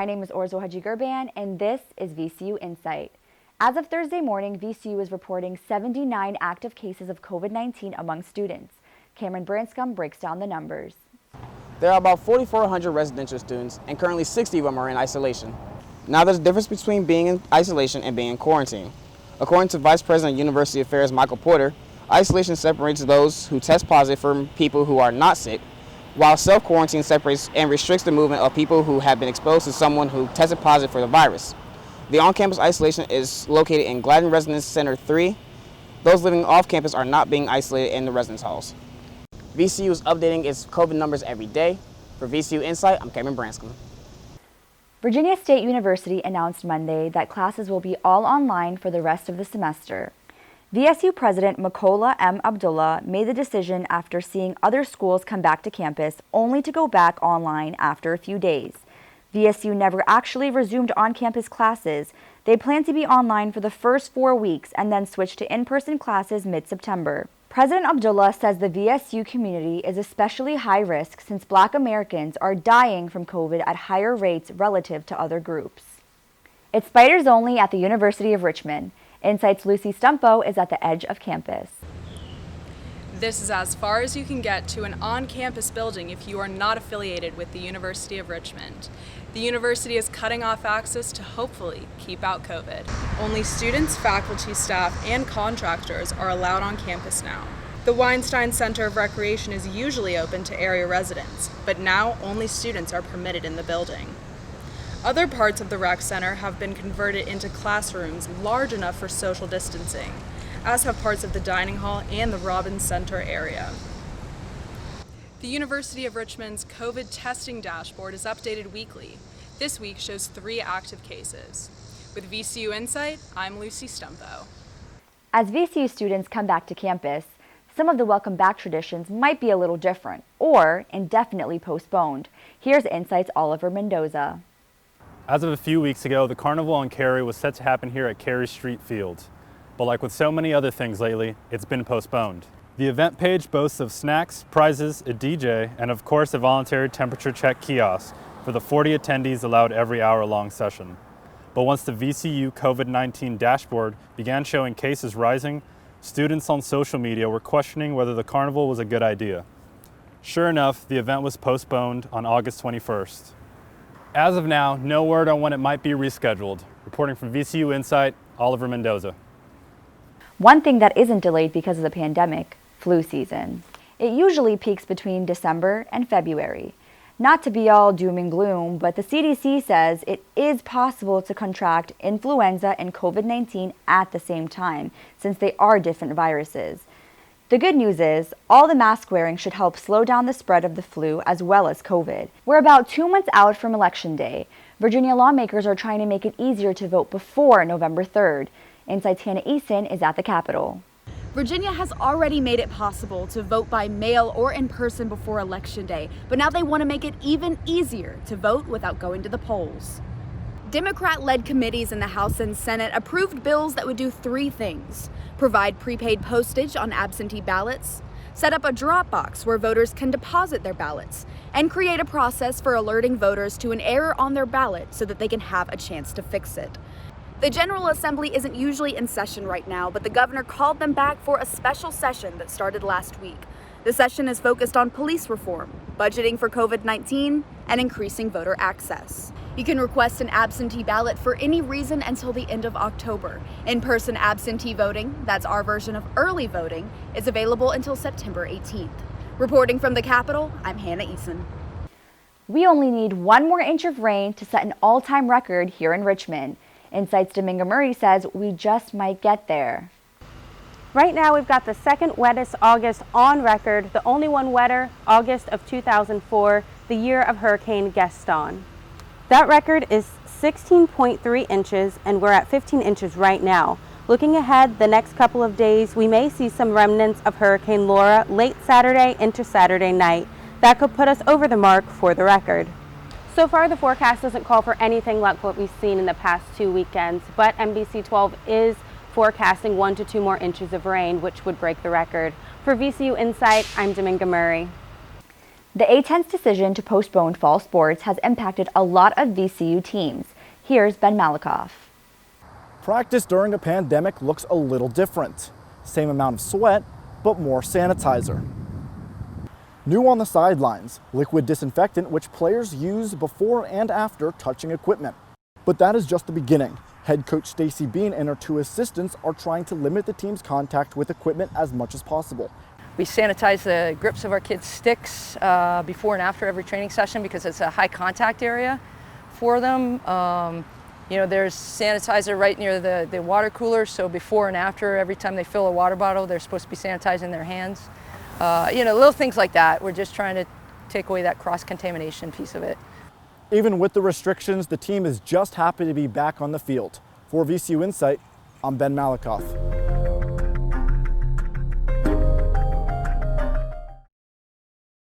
My name is Orzo Haji-Gurban, and this is VCU InSight. As of Thursday morning, VCU is reporting 79 active cases of COVID-19 among students. Cameron BRANSCOMB breaks down the numbers. There are about 4,400 residential students, and currently 60 of them are in isolation. Now, there's a difference between being in isolation and being in quarantine. According to Vice President of University Affairs Michael Porter, isolation separates those who test positive from people who are not sick, while self-quarantine separates and restricts the movement of people who have been exposed to someone who tested positive for the virus. The on-campus isolation is located in Gladden Residence Center 3. Those living off-campus are not being isolated in the residence halls. VCU is updating its COVID numbers every day. For VCU InSight, I'm Cameron BRANSCOMB. Virginia State University announced Monday that classes will be all online for the rest of the semester. VSU President Makola M. Abdullah made the decision after seeing other schools come back to campus only to go back online after a few days. VSU never actually resumed on-campus classes. They plan to be online for the first 4 weeks and then switch to in-person classes mid-September. President Abdullah says the VSU community is especially high risk since Black Americans are dying from COVID at higher rates relative to other groups. It's spiders only at the University of Richmond. InSight's Lucy Stumpo is at the edge of campus. This is as far as you can get to an on-campus building if you are not affiliated with the University of Richmond. The university is cutting off access to hopefully keep out COVID. Only students, faculty, staff, and contractors are allowed on campus now. The Weinstein Center of Recreation is usually open to area residents, but now only students are permitted in the building. Other parts of the rec center have been converted into classrooms large enough for social distancing, as have parts of the dining hall and the Robbins Center area. The University of Richmond's COVID testing dashboard is updated weekly. This week shows 3 active cases. With VCU InSight, I'm Lucy Stumpo. As VCU students come back to campus, some of the welcome back traditions might be a little different or indefinitely postponed. Here's InSight's Oliver Mendoza. As of a few weeks ago, the carnival on Cary was set to happen here at Cary Street Field. But like with so many other things lately, it's been postponed. The event page boasts of snacks, prizes, a DJ, and of course a voluntary temperature check kiosk for the 40 attendees allowed every hour-long session. But once the VCU COVID-19 dashboard began showing cases rising, students on social media were questioning whether the carnival was a good idea. Sure enough, the event was postponed on August 21st. As of now, no word on when it might be rescheduled. Reporting from VCU InSight, Oliver Mendoza. One thing that isn't delayed because of the pandemic, flu season. It usually peaks between December and February. Not to be all doom and gloom, but the CDC says it is possible to contract influenza and COVID-19 at the same time, since they are different viruses. The good news is, all the mask wearing should help slow down the spread of the flu as well as COVID. We're about 2 months out from Election Day. Virginia lawmakers are trying to make it easier to vote before November 3rd. InSight's Hannah EASON is at the Capitol. Virginia has already made it possible to vote by mail or in person before Election Day, but now they want to make it even easier to vote without going to the polls. Democrat-led committees in the House and Senate approved bills that would do 3 things: provide prepaid postage on absentee ballots, set up a drop box where voters can deposit their ballots, and create a process for alerting voters to an error on their ballot so that they can have a chance to fix it. The General Assembly isn't usually in session right now, but the governor called them back for a special session that started last week. The session is focused on police reform, budgeting for COVID-19, and increasing voter access. You can request an absentee ballot for any reason until the end of October. In-person absentee voting, that's our version of early voting, is available until September 18th. Reporting from the Capitol, I'm Hannah EASON. We only need 1 more inch of rain to set an all-time record here in Richmond. InSight's Dominga Murray says we just might get there. Right now we've got the 2nd wettest August on record, the only one wetter, August of 2004, the year of Hurricane Gaston. That record is 16.3 inches, and we're at 15 inches right now. Looking ahead, the next couple of days, we may see some remnants of Hurricane Laura late Saturday into Saturday night. That could put us over the mark for the record. So far, the forecast doesn't call for anything like what we've seen in the past 2 weekends, but NBC 12 is forecasting 1 to 2 more inches of rain, which would break the record. For VCU InSight, I'm Dominga Murray. The A-10's decision to postpone fall sports has impacted a lot of VCU teams. Here's Ben MALAKOFF. Practice during a pandemic looks a little different. Same amount of sweat, but more sanitizer. New on the sidelines, liquid disinfectant which players use before and after touching equipment. But that is just the beginning. Head coach Stacy Bean and her two assistants are trying to limit the team's contact with equipment as much as possible. We sanitize the grips of our kids' sticks before and after every training session because it's a high contact area for them. There's sanitizer right near the water cooler, so before and after, every time they fill a water bottle, they're supposed to be sanitizing their hands. Little things like that. We're just trying to take away that cross-contamination piece of it. Even with the restrictions, the team is just happy to be back on the field. For VCU InSight, I'm Ben MALAKOFF.